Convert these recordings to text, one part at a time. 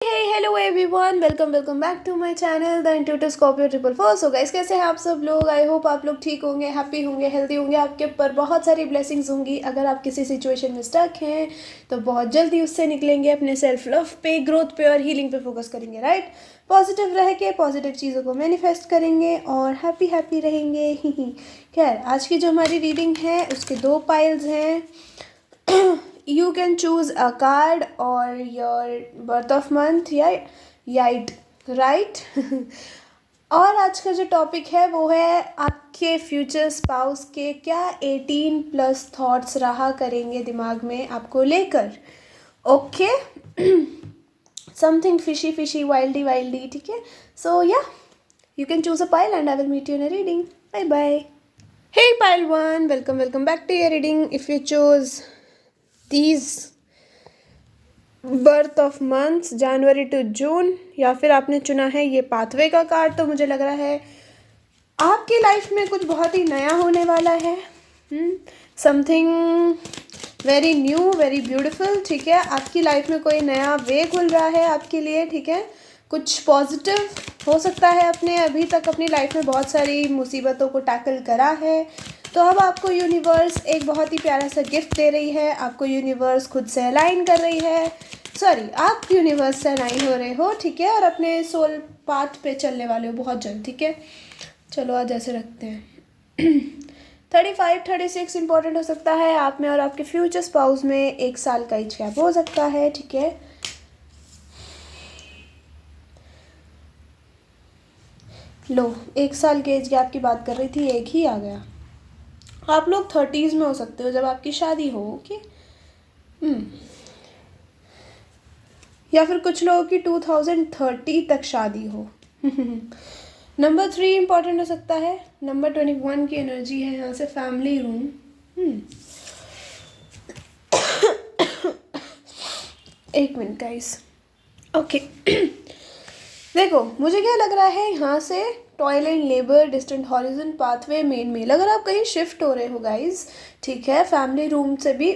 Hey, hello everyone, welcome back to my channel The Intuitive Scorpio 444। So guys, कैसे हैं आप सब लोग? आई होप आप लोग ठीक होंगे, हैप्पी होंगे, हेल्दी होंगे। आपके ऊपर बहुत सारी ब्लेसिंग्स होंगी। अगर आप किसी सिचुएशन में स्टक हैं तो बहुत जल्दी उससे निकलेंगे। अपने सेल्फ लव पे, ग्रोथ पे और हीलिंग पे फोकस करेंगे, राइट? पॉजिटिव रह के पॉजिटिव चीज़ों को मैनिफेस्ट करेंगे और हैप्पी हैप्पी रहेंगे। ही खैर, आज की जो हमारी रीडिंग है उसके दो पाइल्स हैं। You can choose a card or your birth of month या याइट, राइट? और आज का जो टॉपिक है वो है आपके फ्यूचर स्पाउस के क्या 18+ थॉट्स रहा करेंगे दिमाग में आपको लेकर। ओके, समथिंग फिशी फिशी, वाइल्डी, ठीक है? सो या, you can choose a pile and I will meet you in a reading. Bye bye. Hey pile 1, welcome back to your reading. If you chose these birth of months January to June या फिर आपने चुना है ये pathway का card, तो मुझे लग रहा है आपकी लाइफ में कुछ बहुत ही नया होने वाला है। Something very new, very beautiful, ठीक है? आपकी लाइफ में कोई नया वे खुल रहा है आपके लिए, ठीक है? कुछ पॉजिटिव हो सकता है। अपने अभी तक अपनी लाइफ में बहुत सारी मुसीबतों को टैकल करा है, तो अब आपको यूनिवर्स एक बहुत ही प्यारा सा गिफ्ट दे रही है। आपको यूनिवर्स खुद से अलाइन कर रही है, सॉरी, आप यूनिवर्स से अलाइन हो रहे हो, ठीक है? और अपने सोल पाथ पे चलने वाले हो बहुत जल्द, ठीक है? चलो आज ऐसे रखते हैं। 35-36 इंपॉर्टेंट हो सकता है आप में और आपके फ्यूचर स्पाउस में। 1 साल का एज गैप हो सकता है, ठीक है? लो, 1 साल के एज गैप की बात कर रही थी, एक ही आ गया। आप लोग 30s में हो सकते हो जब आपकी शादी हो, ओके? या फिर कुछ लोगों की 2030 तक शादी हो। नंबर 3 इंपॉर्टेंट हो सकता है। नंबर 21 की एनर्जी है यहाँ से, फैमिली रूम। एक मिनट गाइस, ओके। देखो, मुझे क्या लग रहा है यहाँ से, toil and labour, distant horizon, pathway, main male. अगर आप कहीं शिफ्ट हो रहे हो गाइस, ठीक है? फैमिली रूम से भी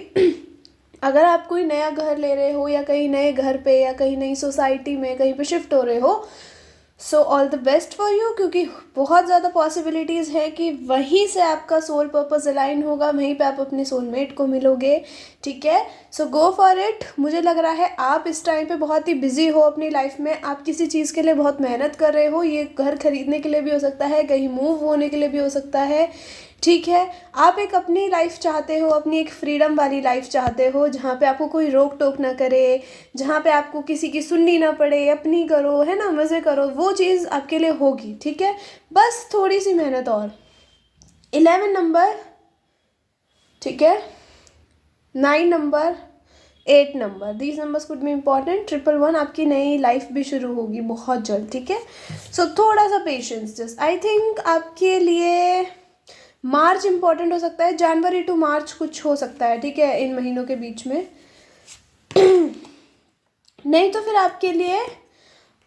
अगर आप कोई नया घर ले रहे हो या कहीं नए घर पे या कहीं नई सोसाइटी में कहीं पे शिफ्ट हो रहे हो, so all the best for you, क्योंकि बहुत ज़्यादा पॉसिबिलिटीज़ है कि वहीं से आपका सोल पर्पस अलाइन होगा, वहीं पे आप अपने सोलमेट को मिलोगे, ठीक है? सो गो फॉर इट। मुझे लग रहा है आप इस टाइम पे बहुत ही बिजी हो अपनी लाइफ में। आप किसी चीज़ के लिए बहुत मेहनत कर रहे हो। ये घर खरीदने के लिए भी हो सकता है, कहीं मूव होने के लिए भी हो सकता है, ठीक है? आप एक अपनी लाइफ चाहते हो, अपनी एक फ्रीडम वाली लाइफ चाहते हो, जहाँ पे आपको कोई रोक टोक ना करे, जहाँ पे आपको किसी की सुननी ना पड़े, अपनी करो, है ना, मज़े करो। वो चीज़ आपके लिए होगी, ठीक है? बस थोड़ी सी मेहनत और। 11 नंबर, ठीक है? 9 number, 8 number, these numbers could be important. 111, आपकी नई लाइफ भी शुरू होगी बहुत जल्द, ठीक है? सो थोड़ा सा पेशेंस जस्ट। आई थिंक आपके लिए मार्च इम्पॉर्टेंट हो सकता है, जनवरी टू मार्च कुछ हो सकता है, ठीक है? इन महीनों के बीच में। नहीं तो फिर आपके लिए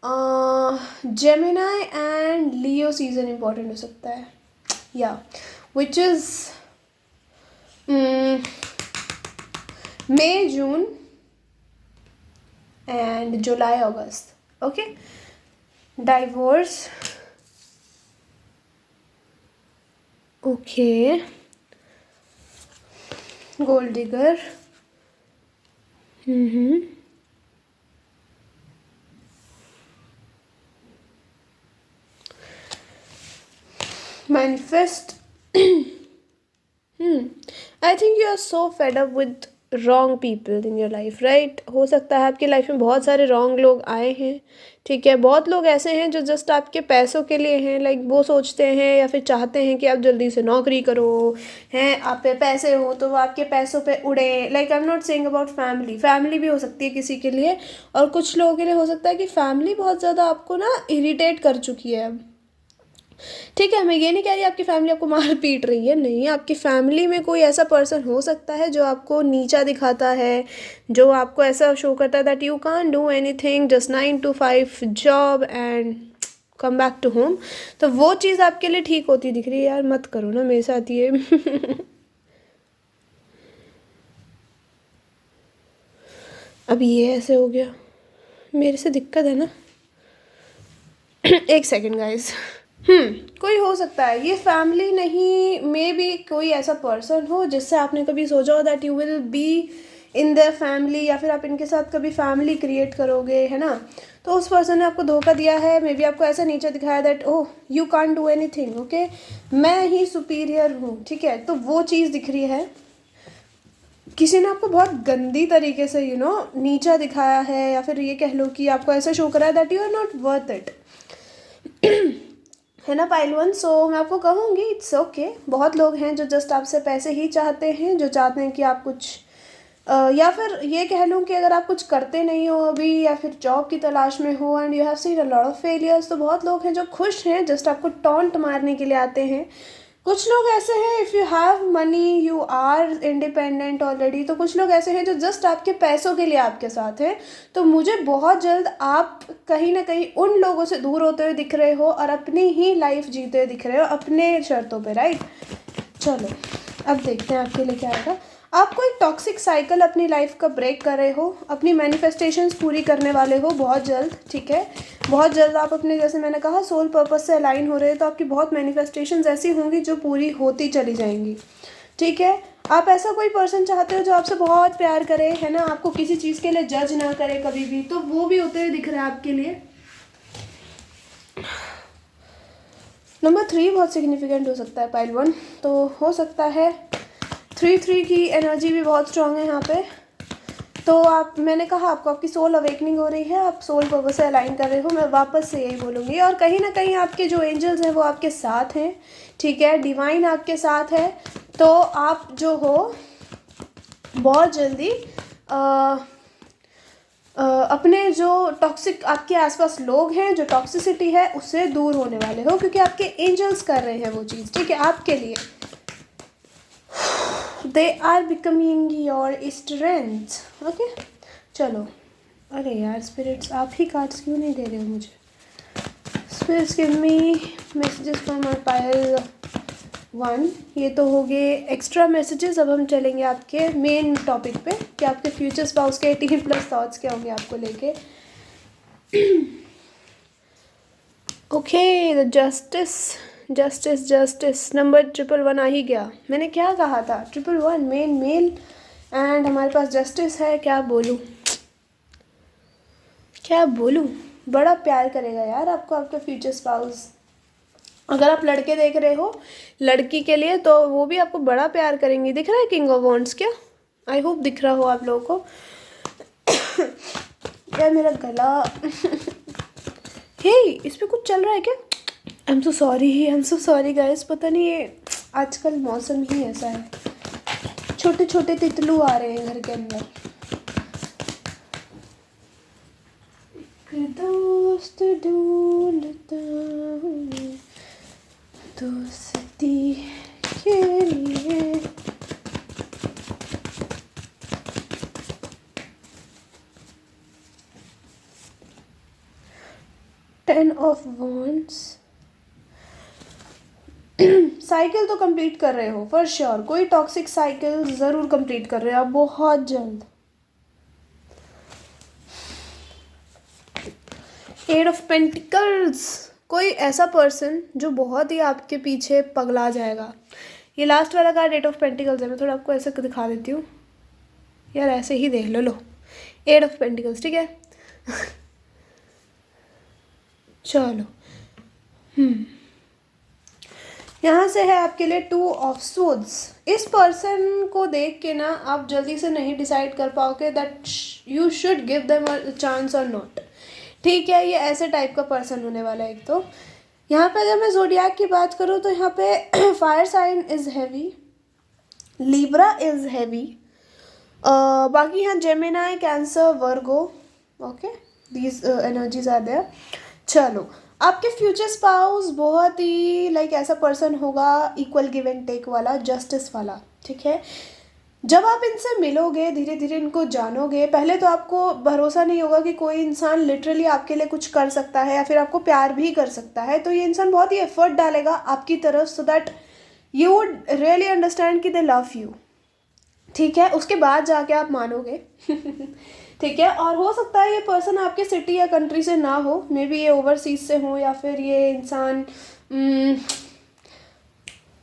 Gemini and Leo season important हो सकता है, या which is May, June and July, August, okay? Divorce, okay. Gold digger, manifest. I think you are so fed up with wrong people in your life, right? हो सकता है आपकी life में बहुत सारे wrong लोग आए हैं, ठीक है? बहुत लोग ऐसे हैं जो जस्ट आपके पैसों के लिए हैं, लाइक वो सोचते हैं या फिर चाहते हैं कि आप जल्दी से नौकरी करो, हैं, आप पे पैसे हो तो वो आपके पैसों पे उड़े। Like I am not saying about family, family भी हो सकती है किसी के लिए, और कुछ लोगों के लिए हो सकता है कि फैमिली बहुत ज़्यादा आपको ना इरिटेट कर चुकी है अब, ठीक है? मैं ये नहीं कह रही आपकी फैमिली आपको मार पीट रही है, नहीं। आपकी फैमिली में कोई ऐसा पर्सन हो सकता है जो आपको नीचा दिखाता है, जो आपको ऐसा शो करता है that you can't do anything, just 9 to 5 job and come back to home. तो वो चीज़ आपके लिए ठीक होती दिख रही है। यार मत करो ना मेरे साथ ये। अब ये ऐसे हो गया, मेरे से दिक्कत है ना। एक सेकेंड गाइस। कोई हो सकता है, ये फैमिली नहीं, मे बी कोई ऐसा पर्सन हो जिससे आपने कभी सोचा हो that you will be in the family, या फिर आप इनके साथ कभी फैमिली क्रिएट करोगे, है ना। तो उस पर्सन ने आपको धोखा दिया है, मे बी आपको ऐसा नीचे दिखाया that oh you can't do anything, okay, मैं ही सुपीरियर हूँ, ठीक है। तो वो चीज़ दिख रही है। किसी ने आपको बहुत गंदी तरीके से नीचा दिखाया है, या फिर ये कह लो कि आपको ऐसा शो करा है that you are not worth it, है ना पाइल वन। सो मैं आपको कहूँगी इट्स ओके। बहुत लोग हैं जो जस्ट आपसे पैसे ही चाहते हैं, जो चाहते हैं कि आप कुछ या फिर ये कह लूँ कि अगर आप कुछ करते नहीं हो अभी, या फिर जॉब की तलाश में हो and you have seen a lot of failures, तो बहुत लोग हैं जो खुश हैं, जस्ट आपको टॉन्ट मारने के लिए आते हैं। कुछ लोग ऐसे हैं, if you have money you are independent already, तो कुछ लोग ऐसे हैं जो जस्ट आपके पैसों के लिए आपके साथ हैं। तो मुझे बहुत जल्द आप कहीं ना कहीं उन लोगों से दूर होते हुए दिख रहे हो और अपनी ही लाइफ जीते हुए दिख रहे हो अपने शर्तों पे, राइट। चलो अब देखते हैं आपके लिए क्या आएगा। आप कोई टॉक्सिक साइकिल अपनी लाइफ का ब्रेक कर रहे हो, अपनी मैनिफेस्टेशंस पूरी करने वाले हो बहुत जल्द, ठीक है। बहुत जल्द आप अपने, जैसे मैंने कहा, सोल पर्पस से अलाइन हो रहे हैं, तो आपकी बहुत मैनिफेस्टेशंस ऐसी होंगी जो पूरी होती चली जाएंगी, ठीक है। आप ऐसा कोई पर्सन चाहते हो जो आपसे बहुत प्यार करे, है ना, आपको किसी चीज़ के लिए जज ना करे कभी भी, तो वो भी होते हुए दिख रहा है आपके लिए। नंबर 3 बहुत सिग्निफिकेंट हो सकता है पाइल वन, तो हो सकता है 3 की एनर्जी भी बहुत स्ट्रांग है यहाँ पे। तो आप, मैंने कहा आपको आपकी सोल अवेकनिंग हो रही है, आप सोल पर्पस से अलाइन कर रहे हो, मैं वापस से यही बोलूँगी। और कहीं ना कहीं आपके जो एंजल्स हैं वो आपके साथ हैं, ठीक है, डिवाइन आपके साथ है। तो आप जो हो बहुत जल्दी अपने जो टॉक्सिक आपके आसपास लोग हैं, जो टॉक्सिसिटी है, उससे दूर होने वाले हो, क्योंकि आपके एंजल्स कर रहे हैं वो चीज़, ठीक है, आपके लिए। They are becoming your strength, okay. चलो, अरे यार स्पिरिट्स, आप ही कार्ड्स क्यों नहीं दे रहे हो मुझे। Spirits give me messages from my pile one. ये तो हो गए एक्स्ट्रा मैसेजेस। अब हम चलेंगे आपके मेन टॉपिक पे कि आपके फ्यूचर स्पाउस के 18+ थॉट्स क्या होंगे आपको लेके। ओके, द जस्टिस नंबर 111 आ ही गया। मैंने क्या कहा था, 111 मेल एंड हमारे पास जस्टिस है। क्या बोलूँ, बड़ा प्यार करेगा यार आपको आपका फ्यूचर स्पाउस। अगर आप लड़के देख रहे हो लड़की के लिए, तो वो भी आपको बड़ा प्यार करेंगी। दिख रहा है किंग ऑफ वॉन्ड्स क्या? आई होप दिख रहा हो आप लोगों को। यार मेरा गला हे इस पे कुछ चल रहा है क्या? I am so sorry guys, पता नहीं ये आजकल मौसम ही ऐसा है, छोटे छोटे तितलू आ रहे हैं घर के अंदर। दोस्त ढूंढता हूँ दोस्ती के लिए। Ten of wands. साइकिल तो कंप्लीट कर रहे हो फॉर श्योर, कोई टॉक्सिक साइकिल ज़रूर कंप्लीट कर रहे हो आप बहुत जल्द। 8 ऑफ पेंटिकल्स, कोई ऐसा पर्सन जो बहुत ही आपके पीछे पगला जाएगा। ये लास्ट वाला कार्ड 8 ऑफ पेंटिकल्स है। मैं थोड़ा आपको ऐसे दिखा देती हूँ यार, ऐसे ही देख लो 8 ऑफ पेंटिकल्स, ठीक है। चलो यहाँ से है आपके लिए 2 ऑफ स्वॉर्ड्स। इस पर्सन को देख के ना आप जल्दी से नहीं डिसाइड कर पाओगे that you should give them a chance और नॉट, ठीक है। ये ऐसे टाइप का पर्सन होने वाला है। एक तो यहाँ पे अगर मैं ज़ोडिएक की बात करूँ तो यहाँ पे fire sign is heavy, Libra is heavy, बाकी यहाँ Gemini, Cancer, Virgo, okay, these energies are there. चलो, आपके फ्यूचर स्पाउस बहुत ही लाइक ऐसा पर्सन होगा इक्वल गिव एंड टेक वाला, जस्टिस वाला, ठीक है। जब आप इनसे मिलोगे, धीरे धीरे इनको जानोगे, पहले तो आपको भरोसा नहीं होगा कि कोई इंसान लिटरली आपके लिए कुछ कर सकता है या फिर आपको प्यार भी कर सकता है। तो ये इंसान बहुत ही एफर्ट डालेगा आपकी तरफ so that you would really understand कि दे लव यू, ठीक है। उसके बाद जाके आप मानोगे ठीक है। और हो सकता है ये पर्सन आपके सिटी या कंट्री से ना हो, मे बी ये ओवरसीज से हो, या फिर ये इंसान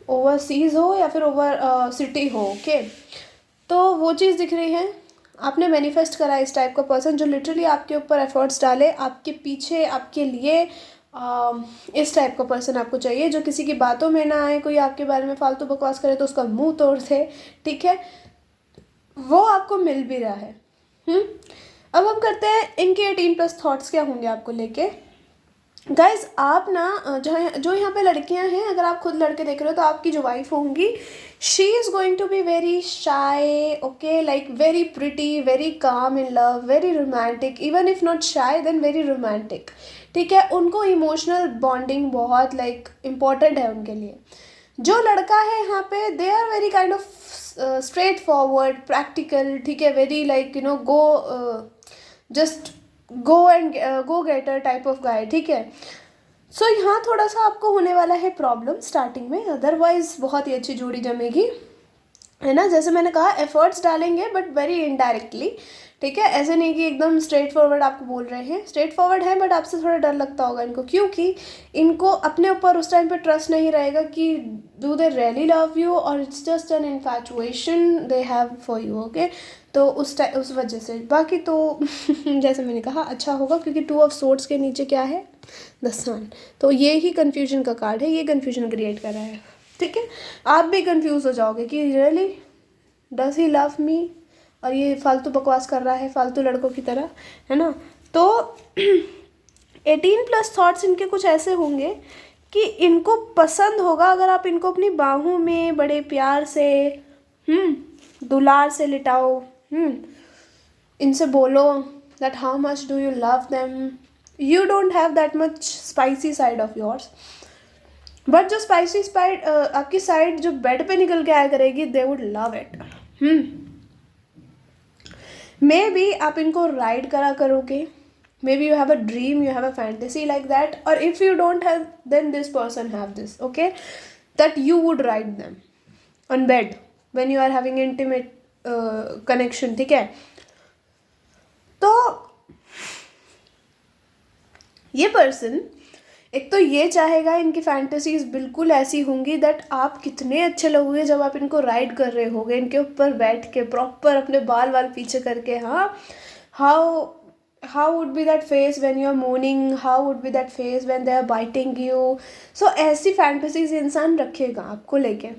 ओवरसीज हो या फिर ओवर सिटी हो। ओके, तो वो चीज़ दिख रही है। आपने मैनिफेस्ट करा इस टाइप का पर्सन जो लिटरली आपके ऊपर एफर्ट्स डाले, आपके पीछे, आपके लिए। इस टाइप का पर्सन आपको चाहिए जो किसी की बातों में ना आए, कोई आपके बारे में फालतू बकवास करे तो उसका मुंह तोड़ दे, ठीक है। वो आपको मिल भी रहा है। अब हम करते हैं इनके 18+ थॉट्स क्या होंगे आपको लेके। गाइज आप ना जो यहाँ पे लड़कियाँ हैं, अगर आप खुद लड़के देख रहे हो तो आपकी जो वाइफ होंगी, she is going to be very shy, okay, like very pretty, very calm in love, very romantic, even if not shy then very romantic, ठीक है। उनको इमोशनल बॉन्डिंग बहुत लाइक इम्पॉर्टेंट है उनके लिए। जो लड़का है यहाँ पे, they are very kind of straightforward, practical, ठीक है, very like go just go getter type of guy, ठीक है। सो यहाँ थोड़ा सा आपको होने वाला है प्रॉब्लम स्टार्टिंग में, अदरवाइज बहुत ही अच्छी जोड़ी जमेगी, है ना। जैसे मैंने कहा एफर्ट्स डालेंगे बट वेरी इनडायरेक्टली, ठीक है। ऐसे नहीं कि एकदम स्ट्रेट फॉरवर्ड आपको बोल रहे हैं, स्ट्रेट फॉरवर्ड है बट आपसे थोड़ा डर लगता होगा इनको, क्योंकि इनको अपने ऊपर उस टाइम पे ट्रस्ट नहीं रहेगा कि do they really love you और it's just an infatuation they have for you, okay. तो उस वजह से बाकी तो जैसे मैंने कहा अच्छा होगा, क्योंकि 2 ऑफ सोर्ड्स के नीचे क्या है, द सन। तो ये ही कन्फ्यूजन का कार्ड है, ये कन्फ्यूजन क्रिएट कर रहा है, ठीक है। आप भी कंफ्यूज हो जाओगे कि really does he love me, और ये फालतू बकवास कर रहा है फालतू लड़कों की तरह, है ना। तो 18+ थॉट्स इनके कुछ ऐसे होंगे कि इनको पसंद होगा अगर आप इनको अपनी बाहों में बड़े प्यार से दुलार से लिटाओ, इनसे बोलो that how much do you love them. You don't have that much spicy side of yours, but जो स्पाइसी साइड आपकी साइड जो बेड पे निकल के आया करेगी, they would love it. Maybe आप इनको राइड करा करोगे, maybe you have a dream, you have a fantasy like that, और if you don't have then this person have this, okay, that you would ride them on bed when you are having intimate connection, ठीक है। तो ये person एक तो ये चाहेगा, इनकी फैंटेसीज बिल्कुल ऐसी होंगी दैट आप कितने अच्छे लगोगे जब आप इनको राइड कर रहे होगे, इनके ऊपर बैठ के प्रॉपर अपने बाल पीछे करके। हाँ, how would be that face when you are moaning, how would be that face when they are biting you. So ऐसी फैंटेसीज इंसान रखेगा आपको लेके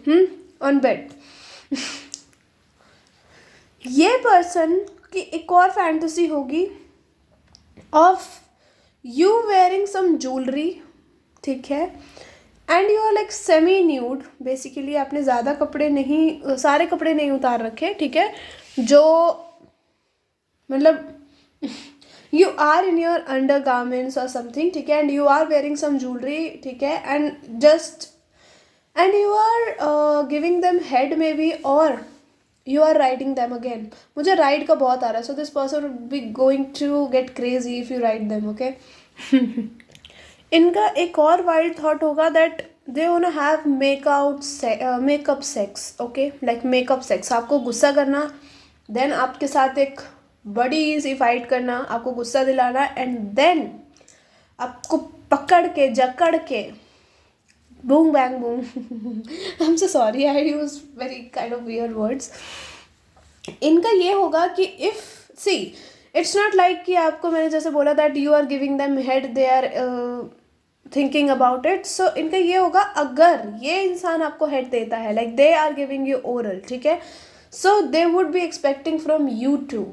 ऑन बेड। ये पर्सन की एक और फैंटेसी होगी of you wearing some jewellery, ठीक है, and you are like semi nude, basically आपने ज़्यादा कपड़े नहीं, सारे कपड़े नहीं उतार रखे, ठीक है, जो मतलब you are in your undergarments और समथिंग, ठीक है, and you are wearing some jewellery, ठीक है, and you are giving them head maybe, और you are riding them again. मुझे राइड का बहुत आ रहा है, so this person would be going to get crazy if you ride them, okay. इनका एक और वाइल्ड थॉट होगा that they want to have makeup sex, okay, like makeup sex, आपको गुस्सा करना, देन आपके साथ एक बड़ी सी फाइट करना, आपको गुस्सा दिलाना, एंड देन आपको पकड़ के जकड़ के boom bang boom I'm so sorry I use very kind of weird words। इनका ये होगा कि if see it's not like कि आपको मैंने जैसे बोला that you are giving them head, they are thinking about it, so इनका ये होगा अगर ये इंसान आपको head देता है, like they are giving you oral, ठीक है, so they would be expecting from you too,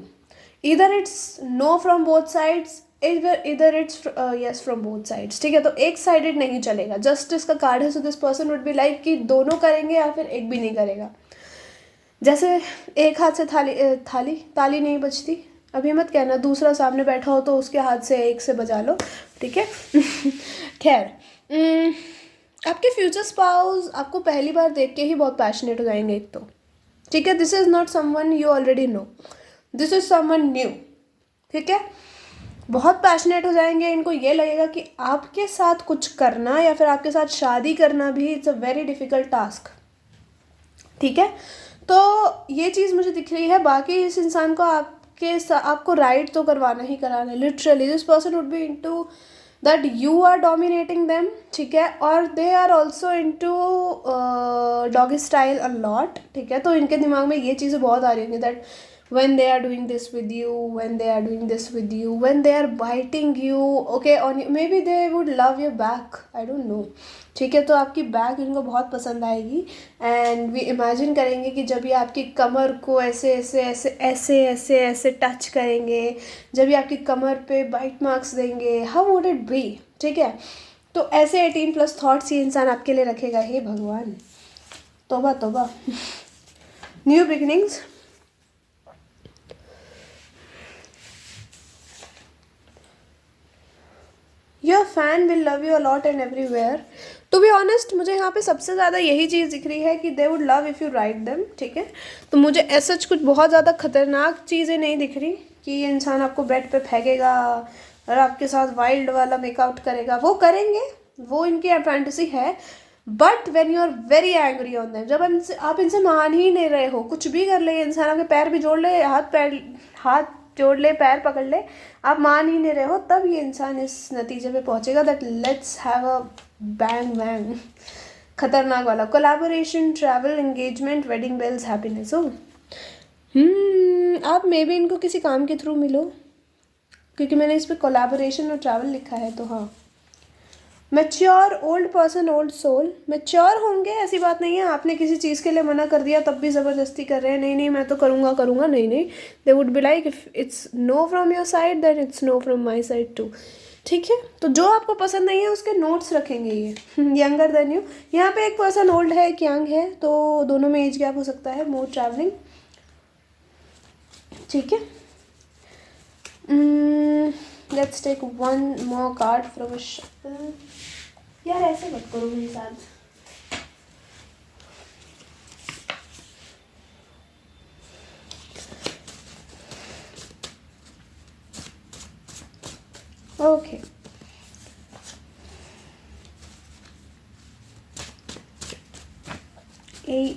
either it's no from both sides, इधर it's yes from both sides, ठीक है। तो एक साइडेड नहीं चलेगा, जस्टिस का कार्ड है, so this person would be like कि दोनों करेंगे या फिर एक भी नहीं करेगा। जैसे एक हाथ से ताली नहीं बजती, अभी मत कहना दूसरा सामने बैठा हो तो उसके हाथ से एक से बजा लो, ठीक है। खैर, आपके फ्यूचर स्पाउस आपको पहली बार देख के ही बहुत पैशनेट हो जाएंगे एक तो, ठीक है। This is not someone you already know, this is someone new, ठीक है। बहुत पैशनेट हो जाएंगे, इनको ये लगेगा कि आपके साथ कुछ करना या फिर आपके साथ शादी करना भी it's a very difficult task, ठीक है। तो ये चीज़ मुझे दिख रही है। बाकी इस इंसान को आपको राइड तो करवाना ही कराना है literally. This person would be into that you are dominating them, ठीक है, और they are also into doggy style a lot, ठीक है. तो इनके दिमाग में ये चीज़ें बहुत आ रही होंगी that when they are doing this with you, when they are doing this with you, when they are biting you, okay, on you, maybe they would love your back, I don't know, ठीक है. तो आपकी back इनको बहुत पसंद आएगी and we imagine करेंगे कि जब ये आपकी कमर को ऐसे ऐसे ऐसे ऐसे ऐसे ऐसे टच करेंगे, जब ये आपकी कमर पे बाइट मार्क्स देंगे, हाउ वुड इट बी, ठीक है. तो ऐसे 18+ थॉट्स ये इंसान आपके लिए रखेगा. हे भगवान, तोबा तोबा. New beginnings. Your fan will love you a lot and everywhere. To be honest मुझे यहाँ पे सबसे ज़्यादा यही चीज़ दिख रही है कि दे would love if you write them, ठीक है. तो मुझे ऐसा कुछ बहुत ज़्यादा खतरनाक चीज़ें नहीं दिख रही कि ये इंसान आपको बेड पे फेंकेगा और आपके साथ वाइल्ड वाला मेकआउट करेगा. वो करेंगे, वो इनकी फैंटेसी है, but when you are very angry on them, जब आप इनसे मान ही नहीं रहे हो, कुछ भी कर ले इंसान, आपके पैर भी जोड़ ले, हाथ जोड़ ले, पैर पकड़ ले, आप मान ही नहीं रहे हो, तब ये इंसान इस नतीजे पे पहुंचेगा that let's have a bang bang, खतरनाक वाला. Collaboration, travel, engagement, wedding bells, happiness. हो आप मे बी इनको किसी काम के थ्रू मिलो, क्योंकि मैंने इस पर कोलैबोरेशन और ट्रैवल लिखा है. तो हाँ, mature, old person, old soul. Mature होंगे, ऐसी बात नहीं है. आपने किसी चीज़ के लिए मना कर दिया तब भी ज़बरदस्ती कर रहे हैं, नहीं नहीं मैं तो करूँगा करूँगा, नहीं नहीं. They would be like if it's no from your side then it's no from my side too, ठीक है. तो जो आपको पसंद नहीं है उसके नोट्स रखेंगे ये. Younger than you. यहाँ पे एक पर्सन ओल्ड है, एक यंग है, तो दोनों में एज गैप हो सकता है. मोर ट्रैवलिंग, ठीक है. Let's take one more card from a shuffle. यार ऐसे मत करो मेरे साथ. Okay,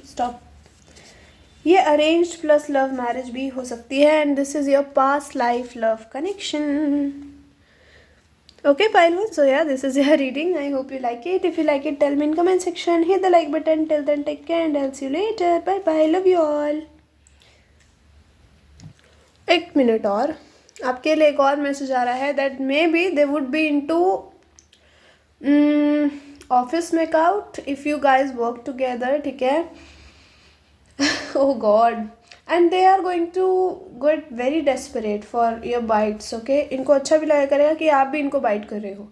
stop. ये अरेंज्ड प्लस लव मैरिज भी हो सकती है and this is your past life love connection. Okay, pile one. So yeah, this is your reading. I hope you like it. If you like it, tell me in comment section. Hit the like button. Till then, take care and I'll see you later. Bye bye. Love you all. एक minute और आपके लिए एक और message आ रहा है that maybe they would be into office makeout if you guys work together, ठीक है. Oh god. And they are going to get very desperate for your bites, okay. इनको अच्छा भी लगा करेगा कि आप भी इनको बाइट कर रहे हो,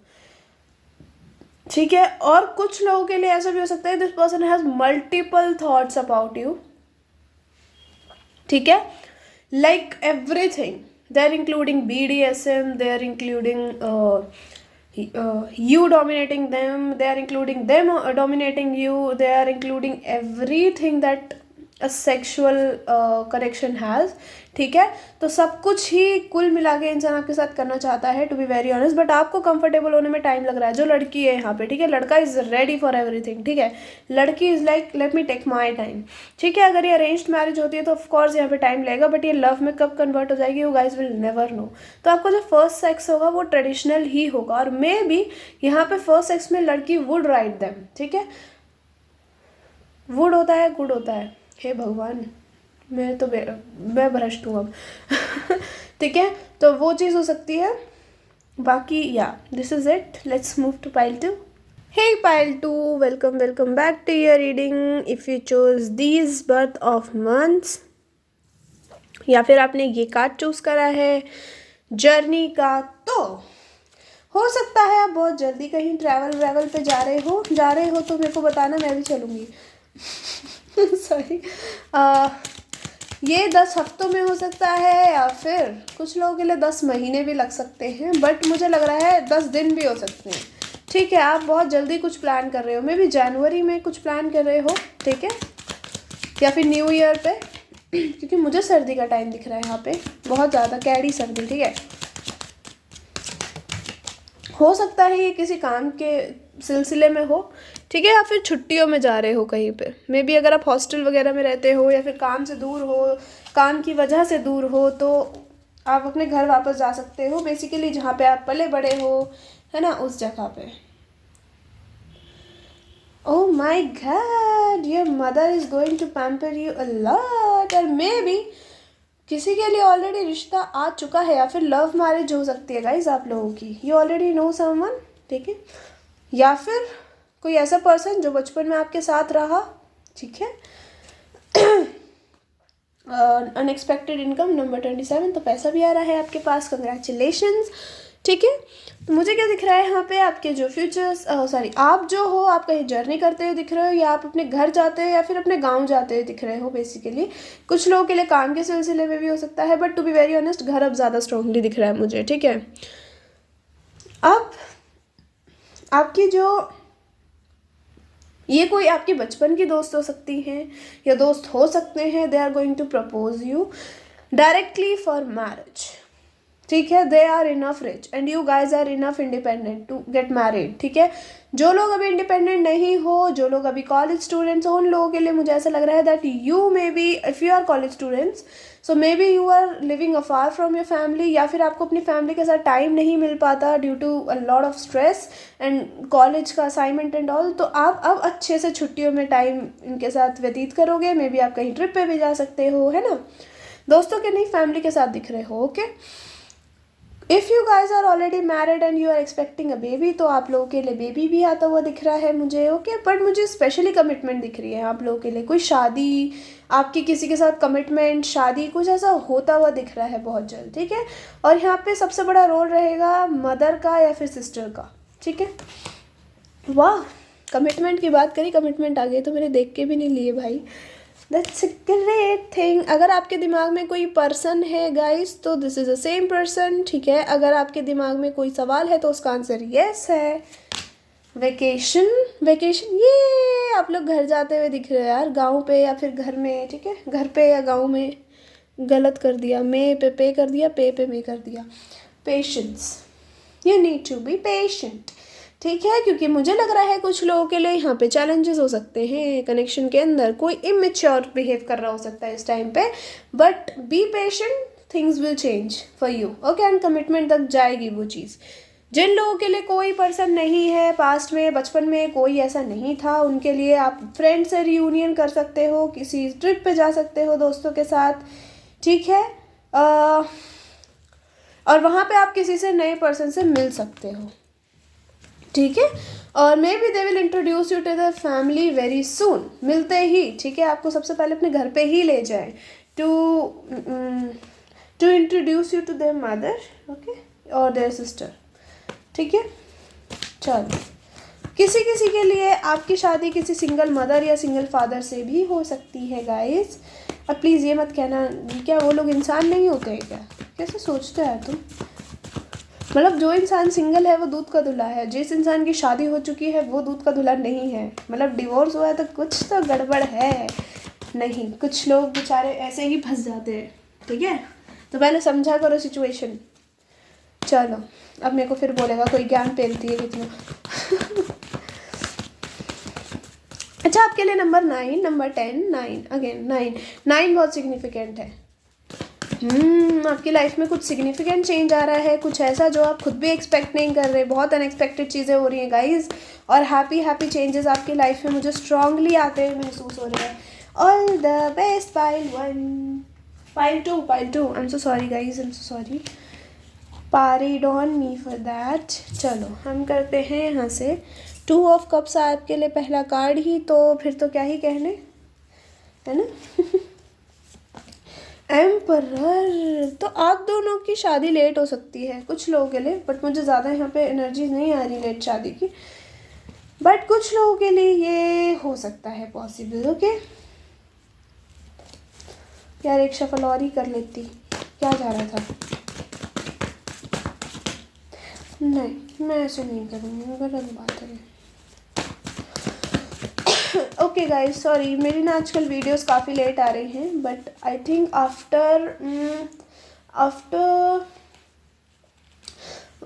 ठीक है. और कुछ लोगों के लिए ऐसा भी हो सकता है this person has multiple thoughts about you, ठीक है. Like everything, they are including BDSM, they are including you dominating them, they are including them dominating you, they are including everything that a sexual connection has, ठीक है. तो सब कुछ ही कुल मिला के इंसान आपके साथ करना चाहता है, to be very honest. But आपको कंफर्टेबल होने में टाइम लग रहा है. जो लड़की है यहाँ पे, ठीक है, लड़का इज़ रेडी फॉर एवरीथिंग, ठीक है. लड़की is like let me take my time, ठीक है. अगर ये अरेंज्ड मैरिज होती है तो ऑफकोर्स यहाँ पे टाइम लगेगा, बट ये लव में कब कन्वर्ट हो जाएगी you guys will never know. तो आपका जो फर्स्ट सेक्स होगा वो ट्रेडिशनल ही होगा और मे बी यहाँ पे फर्स्ट सेक्स में लड़की वुड राइट देम, ठीक है. वुड होता है, गुड होता है. हे भगवान, मैं भ्रष्ट हूँ अब. ठीक है, तो वो चीज़ हो सकती है. बाकी या this is it. Let's move to pile 2. Hey pile 2, welcome back to your reading. If you choose these birth of months या फिर आपने ये कार्ड चूज करा है जर्नी का, तो हो सकता है आप बहुत जल्दी कहीं ट्रैवल पे जा रहे हो तो मेरे को बताना, मैं भी चलूँगी. सॉरी. ये 10 हफ्तों में हो सकता है या फिर कुछ लोगों के लिए 10 महीने भी लग सकते हैं, बट मुझे लग रहा है 10 दिन भी हो सकते हैं, ठीक है. आप बहुत जल्दी कुछ प्लान कर रहे हो, मे बी जनवरी में कुछ प्लान कर रहे हो, ठीक है, या फिर न्यू ईयर पे, क्योंकि मुझे सर्दी का टाइम दिख रहा है यहाँ पे, बहुत ज़्यादा कैडी सर्दी, ठीक है. हो सकता है ये किसी काम के सिलसिले में हो, ठीक है, या फिर छुट्टियों में जा रहे हो कहीं पे. मे बी अगर आप हॉस्टल वगैरह में रहते हो या फिर काम से दूर हो, काम की वजह से दूर हो, तो आप अपने घर वापस जा सकते हो बेसिकली, जहाँ पे आप पले बड़े हो, है ना, उस जगह पे। Oh my god, your mother is going to pamper you a lot. और मे बी किसी के लिए ऑलरेडी रिश्ता आ चुका है, या फिर लव मैरिज हो सकती है गाइज आप लोगों की। यू ऑलरेडी नो समवन, ठीक है। या फिर कोई ऐसा पर्सन जो बचपन में आपके साथ रहा, ठीक है। अनएक्सपेक्टेड इनकम नंबर 27, तो पैसा भी आ रहा है आपके पास, कंग्रेचुलेशंस, ठीक है। तो मुझे क्या दिख रहा है यहाँ पे, आपके जो फ्यूचर्स सॉरी आप जो हो, आप कहीं जर्नी करते हुए दिख रहे हो, या आप अपने घर जाते हो, या फिर अपने गांव जाते हुए दिख रहे हो बेसिकली। कुछ लोगों के लिए काम के सिलसिले में भी हो सकता है, but to be very honest घर अब ज़्यादा स्ट्रांगली दिख रहा है मुझे, ठीक है। अब आपकी जो ये कोई आपकी बचपन की दोस्त हो सकती हैं, या दोस्त हो सकते हैं, they are going to propose you directly for marriage, ठीक है। They are enough rich and you guys are enough independent to get married, ठीक है। जो लोग अभी इंडिपेंडेंट नहीं हो, जो लोग अभी कॉलेज स्टूडेंट्स हो, उन लोगों के लिए मुझे ऐसा लग रहा है that you may be, if you are college students, so maybe you are living afar from your family, या फिर आपको अपनी फैमिली के साथ टाइम नहीं मिल पाता due to a lot of stress and college का असाइनमेंट एंड ऑल। तो आप अब अच्छे से छुट्टियों में टाइम इनके साथ व्यतीत करोगे। मे बी आप कहीं ट्रिप पे भी जा सकते हो, है ना। दोस्तों के नहीं, फैमिली के साथ दिख रहे हो, okay. If you guys are already married and you are expecting a baby, तो आप लोगों के लिए बेबी भी आता हुआ दिख रहा है मुझे, ओके। बट मुझे स्पेशली कमिटमेंट दिख रही है आप लोगों के लिए, कोई शादी, आपकी किसी के साथ कमिटमेंट, शादी, कुछ ऐसा होता हुआ दिख रहा है बहुत जल्द, ठीक है। और यहाँ पे सबसे बड़ा रोल रहेगा मदर का या फिर सिस्टर का, ठीक है। वाह, कमिटमेंट की बात करी, कमिटमेंट आ गई तो मैंने देख के भी नहीं लिए भाई। That's a great thing. अगर आपके दिमाग में कोई पर्सन है गाइस, तो this is the same person, ठीक है। अगर आपके दिमाग में कोई सवाल है तो उसका आंसर येस है। वेकेशन, वेकेशन, ये आप लोग घर जाते हुए दिख रहे हो यार, गांव पे या फिर घर में, ठीक है। घर पे या गांव में, गलत कर दिया, मे पे कर दिया, पे मे कर दिया। Patience, you need to be patient, ठीक है। क्योंकि मुझे लग रहा है कुछ लोगों के लिए यहाँ पे चैलेंजेस हो सकते हैं कनेक्शन के अंदर, कोई इमेच्योर बिहेव कर रहा हो सकता है इस टाइम पे, but be patient, things will change for you, okay. And commitment तक जाएगी वो चीज़। जिन लोगों के लिए कोई पर्सन नहीं है, पास्ट में बचपन में कोई ऐसा नहीं था, उनके लिए आप फ्रेंड से रियूनियन कर सकते हो, किसी ट्रिप पे जा सकते हो दोस्तों के साथ, ठीक है। और वहाँ पे आप किसी से नए पर्सन से मिल सकते हो, ठीक है। और maybe they will introduce you to the family very soon, मिलते ही, ठीक है। आपको सबसे पहले अपने घर पे ही ले जाए to introduce you to their mother, okay, और देयर सिस्टर, ठीक है। चलो, किसी किसी के लिए आपकी शादी किसी सिंगल मदर या सिंगल फादर से भी हो सकती है गाइस। अब प्लीज़ ये मत कहना क्या वो लोग इंसान नहीं होते हैं क्या, कैसे सोचते हैं तुम। मतलब जो इंसान सिंगल है वो दूध का धुला है, जिस इंसान की शादी हो चुकी है वो दूध का धुला नहीं है। मतलब डिवोर्स हुआ है तो कुछ तो गड़बड़ है, नहीं कुछ लोग बेचारे ऐसे ही फंस जाते हैं, ठीक है। तो पहले समझा करो सिचुएशन। चलो, अब मेरे को फिर बोलेगा कोई ज्ञान पेलती है कितना। अच्छा, आपके लिए नंबर 9, नंबर 10, 9 अगेन 9 बहुत सिग्निफिकेंट है। आपकी लाइफ में कुछ सिग्निफिकेंट चेंज आ रहा है, कुछ ऐसा जो आप खुद भी एक्सपेक्ट नहीं कर रहे। बहुत अनएक्सपेक्टेड चीज़ें हो रही हैं गाइज, और हैप्पी चेंजेस आपकी लाइफ में मुझे स्ट्रांगली आते हुए महसूस हो रहे हैं। All the best pile 1, pile 2, I am so sorry guys, I am so sorry, पैरिड on me for that. चलो हम करते हैं यहाँ से 2 ऑफ कप्स आपके लिए पहला कार्ड ही, तो फिर तो क्या ही कहने, है ना। एम्परर, तो आप दोनों की शादी लेट हो सकती है कुछ लोगों के लिए, बट मुझे ज़्यादा यहाँ पे एनर्जी नहीं आ रही लेट शादी की, बट कुछ लोगों के लिए ये हो सकता है पॉसिबल, ओके। यार एक शफल और ही कर लेती, क्या जा रहा था। नहीं, मैं ऐसे नहीं करूँगी, गलत बात है। ओके गाइज, सॉरी मेरी ना आजकल वीडियोस काफ़ी लेट आ रही हैं, but I think after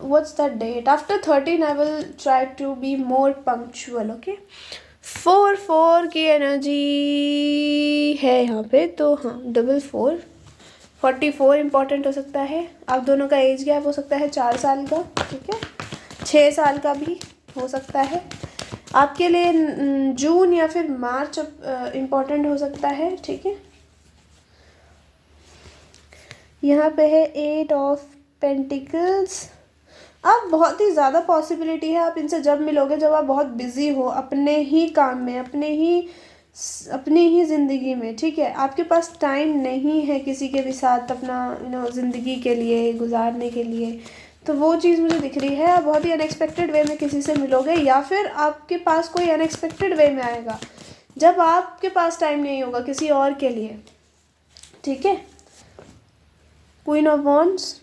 what's that date, after 13 I will try to be more punctual, okay। 4 की एनर्जी है यहाँ पे, तो हाँ 4 44 इम्पॉर्टेंट हो सकता है। आप दोनों का एज गैप हो सकता है 4 साल का, ठीक है, 6 साल का भी हो सकता है। आपके लिए जून या फिर मार्च इम्पॉर्टेंट हो सकता है, ठीक है। यहाँ पे है 8 ऑफ पेंटिकल्स। आप बहुत ही ज़्यादा पॉसिबिलिटी है आप इनसे जब मिलोगे जब आप बहुत बिजी हो अपने ही काम में, अपनी ही ज़िंदगी में, ठीक है। आपके पास टाइम नहीं है किसी के भी साथ अपना ज़िंदगी के लिए गुजारने के लिए, तो वो चीज़ मुझे दिख रही है। आप बहुत ही अनएक्सपेक्टेड वे में किसी से मिलोगे या फिर आपके पास कोई अनएक्सपेक्टेड वे में आएगा जब आपके पास टाइम नहीं होगा किसी और के लिए, ठीक है। Queen of wands,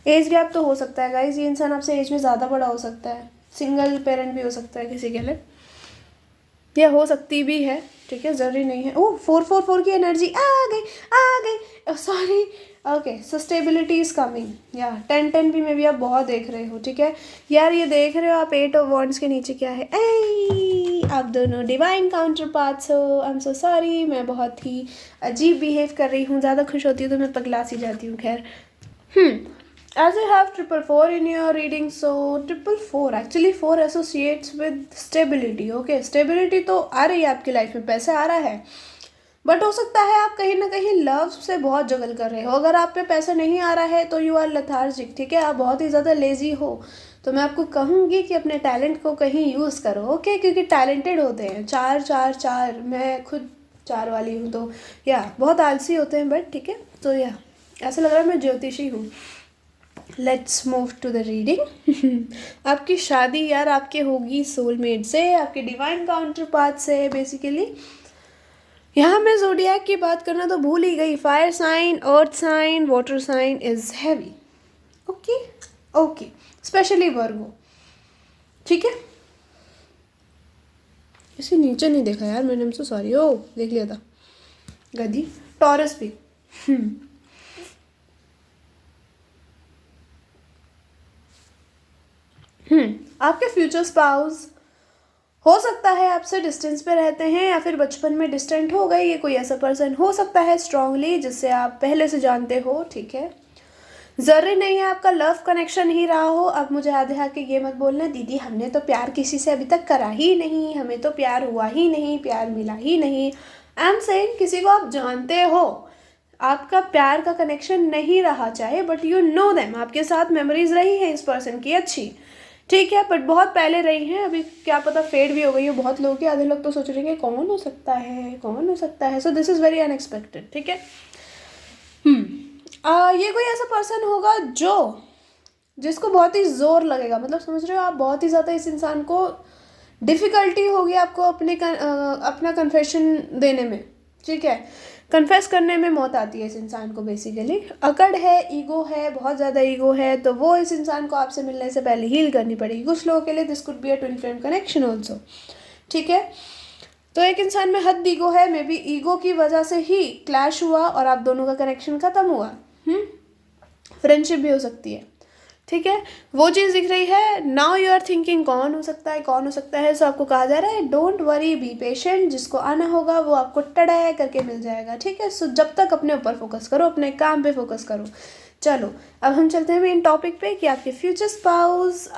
age gap तो हो सकता है गाइज, ये इंसान आपसे एज में ज़्यादा बड़ा हो सकता है, सिंगल पेरेंट भी हो सकता है किसी के लिए, यह हो सकती भी है, ठीक है, ज़रूरी नहीं है। ओह 444 की एनर्जी आ गई, sorry, okay. So stability is coming या 10-10 भी में भी आप बहुत देख रहे हो, ठीक है यार। ये देख रहे हो आप 8 ऑफ वॉन्ड्स के नीचे क्या है, आप दोनों डिवाइन काउंटर पार्ट्स हो। आई एम सो सॉरी, मैं बहुत ही अजीब बिहेव कर रही हूँ, ज़्यादा खुश होती हूँ तो मैं पगला सी जाती हूँ। खैर as you have 444 in your reading, so 444 actually 4 associates with stability, okay। stability तो आ रही है आपकी लाइफ में, पैसे आ रहा है, बट हो सकता है आप कहीं ना कहीं लव से बहुत जगल कर रहे हो। अगर आप पे पैसा नहीं आ रहा है तो यू आर लेथार्जिक, ठीक है, आप बहुत ही ज़्यादा लेजी हो। तो मैं आपको कहूँगी कि अपने टैलेंट को कहीं यूज़ करो, ओके, क्योंकि टैलेंटेड होते हैं 4-4-4, मैं खुद 4 वाली हूँ, तो या बहुत आलसी होते हैं, बट ठीक है। तो या ऐसा लग रहा है मैं ज्योतिषी हूँ। Let's move to the reading. आपकी शादी यार आपके होगी सोलमेट से, आपके डिवाइन काउंटर पार्ट से बेसिकली। यहाँ मैं ज़ोडिएक की बात करना तो भूल ही गई। Fire sign, earth sign, water sign is heavy, okay okay, specially Virgo, ठीक है। इसे नीचे नहीं देखा यार मैंने, हमसे सॉरी, ओ देख लिया था गधी। टॉरस भी आपके फ्यूचर स्पाउस हो सकता है आपसे डिस्टेंस पे रहते हैं या फिर बचपन में डिस्टेंट हो गए। ये कोई ऐसा पर्सन हो सकता है स्ट्रांगली जिससे आप पहले से जानते हो, ठीक है। ज़रूरी नहीं है आपका लव कनेक्शन ही रहा हो। अब मुझे आधे आके ये मत बोलना दीदी हमने तो प्यार किसी से अभी तक करा ही नहीं, हमें तो प्यार हुआ ही नहीं, प्यार मिला ही नहीं। आई एम सेइंग किसी को आप जानते हो, आपका प्यार का कनेक्शन नहीं रहा चाहे, बट यू नो देम, आपके साथ मेमोरीज रही है इस पर्सन की अच्छी, ठीक है, बट बहुत पहले रही हैं, अभी क्या पता फेड भी हो गई है बहुत लोगों की। आधे लोग तो सोच रहे हैं कौन हो सकता है, कौन हो सकता है। So this is very unexpected, ठीक है। ये कोई ऐसा पर्सन होगा जिसको बहुत ही ज़ोर लगेगा, मतलब समझ रहे हो आप, बहुत ही ज़्यादा इस इंसान को डिफ़िकल्टी होगी आपको अपना कन्फेशन देने में, ठीक है। कन्फेस करने में मौत आती है इस इंसान को बेसिकली। अकड़ है, ईगो है, बहुत ज़्यादा ईगो है, तो वो इस इंसान को आपसे मिलने से पहले हील करनी पड़ेगी। कुछ लोगों के लिए this could be a twin flame connection also, ठीक है। तो एक इंसान में हद ईगो है, मे बी ईगो की वजह से ही क्लैश हुआ और आप दोनों का कनेक्शन ख़त्म हुआ। फ्रेंडशिप भी हो सकती है, ठीक है, वो चीज़ दिख रही है। नाउ यू आर थिंकिंग कौन हो सकता है, कौन हो सकता है। सो आपको कहा जा रहा है डोंट वरी, बी पेशेंट, जिसको आना होगा वो आपको टड़ा करके मिल जाएगा, ठीक है। सो जब तक अपने ऊपर फोकस करो, अपने काम पे फोकस करो। चलो अब हम चलते हैं मेन टॉपिक पे कि आपके फ्यूचर स्पाउस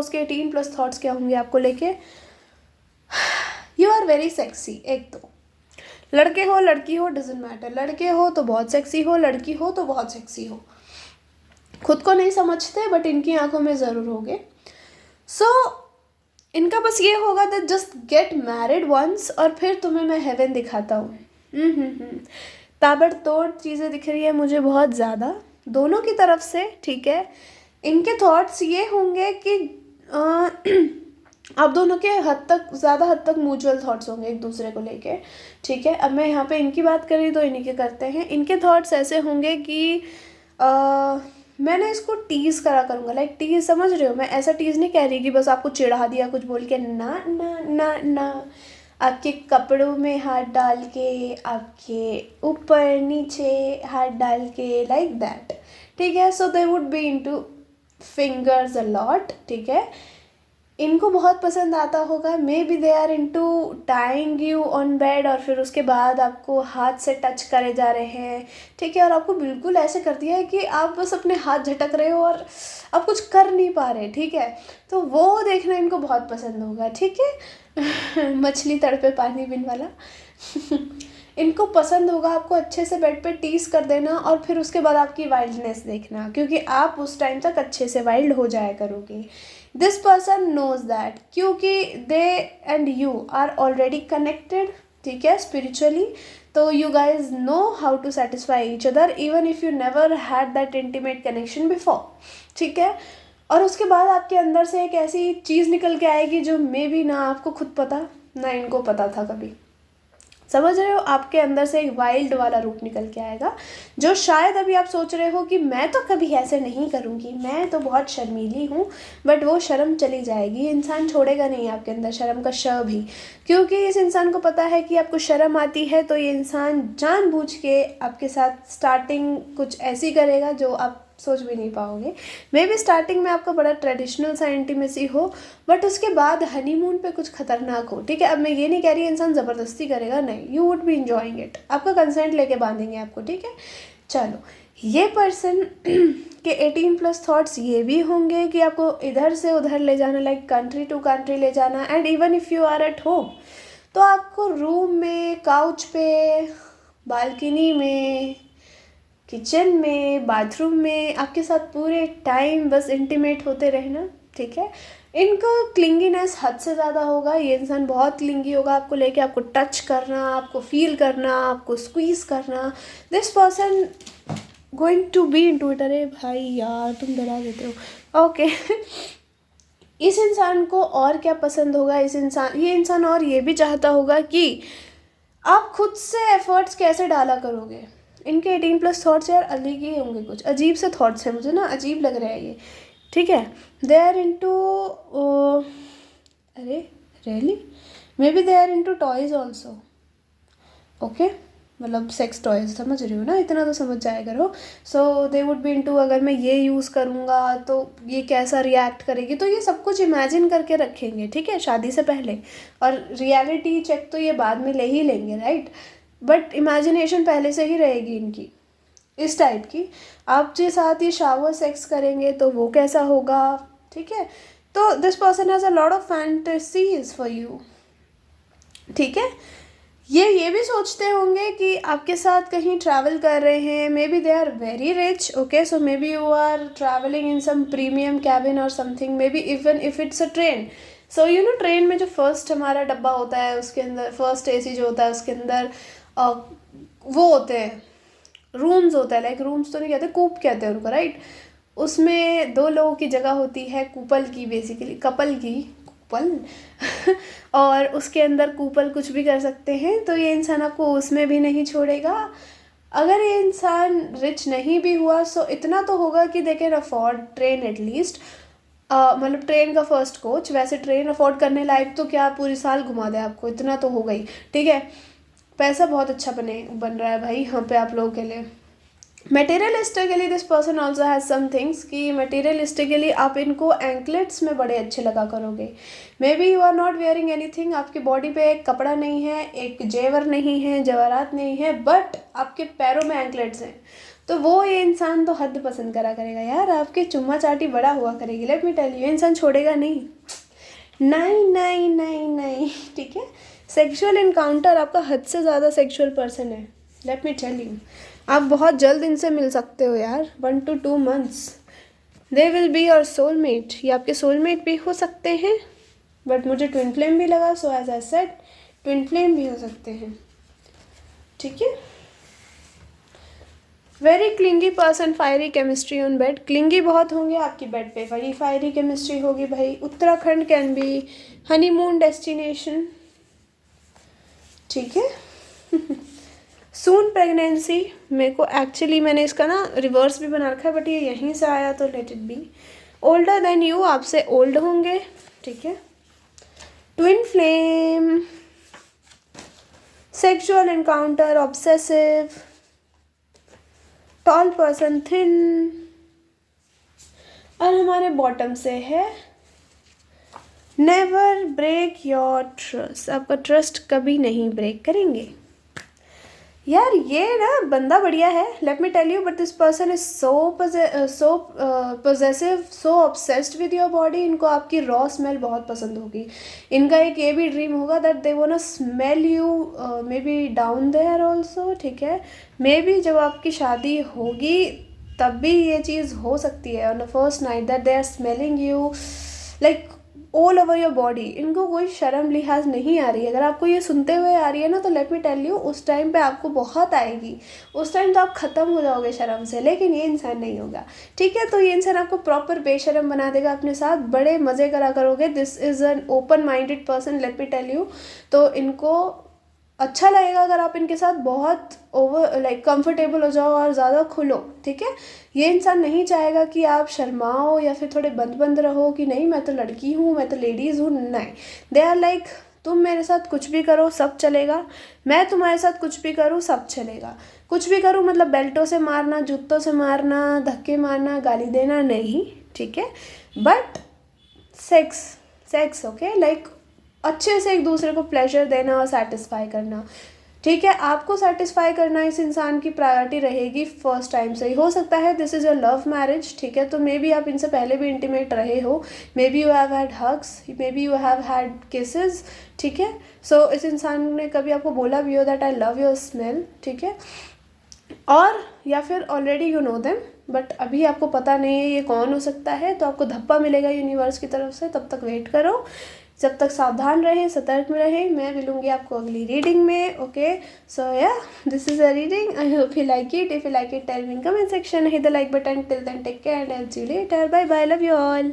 के 18+ थॉट्स क्या होंगे आपको लेके। You are very sexy. एक तो लड़के हो लड़की हो डजेंट मैटर, लड़के हो तो बहुत सेक्सी हो, लड़की हो तो बहुत सेक्सी हो। खुद को नहीं समझते बट इनकी आंखों में ज़रूर होगे। सो इनका बस ये होगा that just get married once और फिर तुम्हें मैं हेवन दिखाता हूँ। ताबड़तोड़ चीज़ें दिख रही है मुझे बहुत ज़्यादा दोनों की तरफ से, ठीक है। इनके थॉट्स ये होंगे कि आप दोनों के ज़्यादा हद तक म्यूचुअल थॉट्स होंगे एक दूसरे को लेके, ठीक है। अब मैं यहाँ पे इनकी बात करी तो इन्हीं के करते हैं। इनके थॉट्स ऐसे होंगे कि मैंने इसको टीज़ करा करूँगा, लाइक टीज़, समझ रहे हो, मैं ऐसा टीज़ नहीं कह रही कि बस आपको चिढ़ा दिया कुछ बोल के, ना ना ना ना, आपके कपड़ों में हाथ डाल के, आपके ऊपर नीचे हाथ डाल के, लाइक दैट, ठीक है। So they would be into fingers a lot, ठीक है। इनको बहुत पसंद आता होगा, maybe they are into tying you on bed, और फिर उसके बाद आपको हाथ से टच करे जा रहे हैं, ठीक है, और आपको बिल्कुल ऐसे कर दिया है कि आप बस अपने हाथ झटक रहे हो और आप कुछ कर नहीं पा रहे, ठीक है। तो वो देखना इनको बहुत पसंद होगा, ठीक है। मछली तड़पे पानी बिन वाला। इनको पसंद होगा आपको अच्छे से बेड पे टीस कर देना, और फिर उसके बाद आपकी वाइल्डनेस देखना, क्योंकि आप उस टाइम तक अच्छे से वाइल्ड हो जाया करोगे। दिस पर्सन नोज दैट, क्योंकि they and you are already connected, ठीक है, स्पिरिचुअली। तो you guys know how to satisfy each other even if you never had that intimate connection before, ठीक है। और उसके बाद आपके अंदर से एक ऐसी चीज़ निकल के आएगी जो मे बी ना आपको खुद पता ना इनको पता था कभी, समझ रहे हो। आपके अंदर से एक वाइल्ड वाला रूप निकल के आएगा, जो शायद अभी आप सोच रहे हो कि मैं तो कभी ऐसे नहीं करूँगी, मैं तो बहुत शर्मीली हूँ, बट वो शर्म चली जाएगी। इंसान छोड़ेगा नहीं आपके अंदर शर्म का श भी, क्योंकि इस इंसान को पता है कि आपको शर्म आती है, तो ये इंसान जानबूझ के आपके साथ स्टार्टिंग कुछ ऐसी करेगा जो आप सोच भी नहीं पाओगे। मे बी स्टार्टिंग में आपका बड़ा ट्रेडिशनल सा इंटीमेसी हो, बट उसके बाद हनीमून पे कुछ खतरनाक हो, ठीक है। अब मैं ये नहीं कह रही इंसान ज़बरदस्ती करेगा, नहीं, you would be enjoying it, आपका कंसेंट लेके बांधेंगे आपको, ठीक है। चलो, ये पर्सन के 18+ थॉट्स ये भी होंगे कि आपको इधर से उधर ले जाना, लाइक कंट्री टू कंट्री ले जाना, and even if you are at home तो आपको रूम में, काउच पे, बालकनी में, किचन में, बाथरूम में आपके साथ पूरे टाइम बस इंटीमेट होते रहना, ठीक है। इनका क्लिंगीनेस हद से ज़्यादा होगा, ये इंसान बहुत क्लिंगी होगा आपको लेके, आपको टच करना, आपको फील करना, आपको स्क्वीज करना। This person going to be into it. अरे भाई यार तुम डरा देते हो, ओके। इस इंसान को और क्या पसंद होगा, ये इंसान और ये भी चाहता होगा कि आप खुद से एफर्ट्स कैसे डाला करोगे। इनके 18+ थॉट्स यार अलग ही होंगे, कुछ अजीब से थॉट्स हैं, मुझे ना अजीब लग रहा है ये, ठीक है। दे आर इंटू, अरे really, maybe they are into toys also, okay, मतलब सेक्स टॉयज, समझ रही हो ना, इतना तो समझ जाया करो। So they would be into, अगर मैं ये यूज़ करूँगा तो ये कैसा रिएक्ट करेगी, तो ये सब कुछ इमेजिन करके रखेंगे, ठीक है, शादी से पहले। और रियलिटी चेक तो ये बाद में ले ही लेंगे, राइट, बट इमेजिनेशन पहले से ही रहेगी इनकी इस टाइप की। आपके साथ ये शावर सेक्स करेंगे तो वो कैसा होगा, ठीक है। तो this person has a lot of fantasies for you, ठीक है। ये भी सोचते होंगे कि आपके साथ कहीं ट्रैवल कर रहे हैं, maybe they are very rich, okay, so maybe you are travelling in some premium cabin और something, maybe even if it's a train. So you know, train में जो फर्स्ट हमारा डब्बा होता है उसके अंदर फर्स्ट एसी जो होता है उसके अंदर वो होते हैं, रूम्स होता है, लाइक रूम्स तो नहीं कहते, कूप कहते हैं उनको, राइट। उसमें 2 लोगों की जगह होती है, कूपल की, बेसिकली कपल की, कूपल। और उसके अंदर कूपल कुछ भी कर सकते हैं, तो ये इंसान आपको उसमें भी नहीं छोड़ेगा। अगर ये इंसान रिच नहीं भी हुआ सो इतना तो होगा कि they can afford train at least, मतलब ट्रेन का फर्स्ट कोच। वैसे ट्रेन अफोर्ड करने लायक तो क्या पूरी साल घुमा दे आपको, इतना तो होगा ही, ठीक है। पैसा बहुत अच्छा बन रहा है भाई यहाँ पे आप लोगों के लिए। Materialistically this person also has some things, कि मटेरियलिस्टिकली आप इनको एंकलेट्स में बड़े अच्छे लगा करोगे। Maybe you are not wearing anything, आपकी बॉडी पे एक कपड़ा नहीं है, एक जेवर नहीं है, जवाहरात नहीं है, बट आपके पैरों में एंकलेट्स हैं, तो वो ये इंसान तो हद पसंद करा करेगा यार, आपके चुम्मा चाटी बड़ा हुआ करेगी। लेट मी टेल यू, इंसान छोड़ेगा नहीं, नहीं नहीं नहीं नहीं, ठीक है। सेक्सुअल इनकाउंटर, आपका हद से ज़्यादा सेक्सुअल पर्सन है, लेट मी टेल यू। आप बहुत जल्द इनसे मिल सकते हो यार, 1 to 2 months। They will be your soulmate, ये आपके सोलमेट भी हो सकते हैं, बट मुझे ट्विन फ्लेम भी लगा, so as I said twin flame भी हो सकते हैं, ठीक है। Very clingy person, fiery chemistry on bed, clingy बहुत होंगे आपकी बेड पे, बड़ी फायरी केमिस्ट्री होगी भाई। Uttarakhand can be honeymoon destination, ठीक है। सून प्रेगनेंसी, मेरे को एक्चुअली मैंने इसका ना रिवर्स भी बना रखा है, बट ये यहीं से आया तो let it be. Older than you, आपसे ओल्ड होंगे, ठीक है। Twin flame, sexual encounter, obsessive, tall person, thin, और हमारे बॉटम से है नेवर ब्रेक योर ट्रस्ट, आपका ट्रस्ट कभी नहीं ब्रेक करेंगे। यार ये ना बंदा बढ़िया है, let me tell you, but this person is so possessive, so obsessed with your body. इनको आपकी रॉ स्मेल बहुत पसंद होगी। इनका एक ये भी ड्रीम होगा that they want to smell you may be down there also, ठीक है। मे बी जब आपकी शादी होगी तब भी ये चीज़ हो सकती है, on the first night that they are smelling you like all over your body. इनको कोई शर्म लिहाज नहीं आ रही है। अगर आपको ये सुनते हुए आ रही है ना, तो लेट मी टेल यू, उस टाइम पे आपको बहुत आएगी। उस टाइम तो आप ख़त्म हो जाओगे शर्म से, लेकिन ये इंसान नहीं होगा, ठीक है। तो ये इंसान आपको प्रॉपर बेशर्म बना देगा अपने साथ, बड़े मज़े करा करोगे। This is an open minded person, let me tell you. तो इनको अच्छा लगेगा अगर आप इनके साथ बहुत ओवर लाइक कंफर्टेबल हो जाओ और ज़्यादा खुलो, ठीक है। ये इंसान नहीं चाहेगा कि आप शर्माओ या फिर थोड़े बंद बंद रहो कि नहीं मैं तो लड़की हूँ, मैं तो लेडीज़ हूँ। नहीं, दे आर लाइक तुम मेरे साथ कुछ भी करो सब चलेगा, मैं तुम्हारे साथ कुछ भी करूँ सब चलेगा। कुछ भी करूँ मतलब बेल्टों से मारना, जूतों से मारना, धक्के मारना, गाली देना नहीं, ठीक है। But sex sex okay, like अच्छे से एक दूसरे को प्लेजर देना और सेटिस्फाई करना, ठीक है। आपको सेटिस्फाई करना इस इंसान की प्रायोरिटी रहेगी फर्स्ट टाइम से ही। हो सकता है this is your love marriage, ठीक है। तो मे बी आप इनसे पहले भी इंटीमेट रहे हो, may be you have had hugs, may be you have had kisses, ठीक है। सो इस इंसान ने कभी आपको बोला भी हो that I love your smell, ठीक है। और या फिर already you know them, but अभी आपको पता नहीं है ये कौन हो सकता है। तो आपको धप्पा मिलेगा यूनिवर्स की तरफ से, तब तक वेट करो। जब तक सावधान रहें, सतर्क में रहें। मैं मिलूंगी आपको अगली रीडिंग में, okay. So yeah this is a reading, I hope you like it. If you like it tell me in comment section, hit the like button. Till then take care and I will see you later, bye bye, love you all.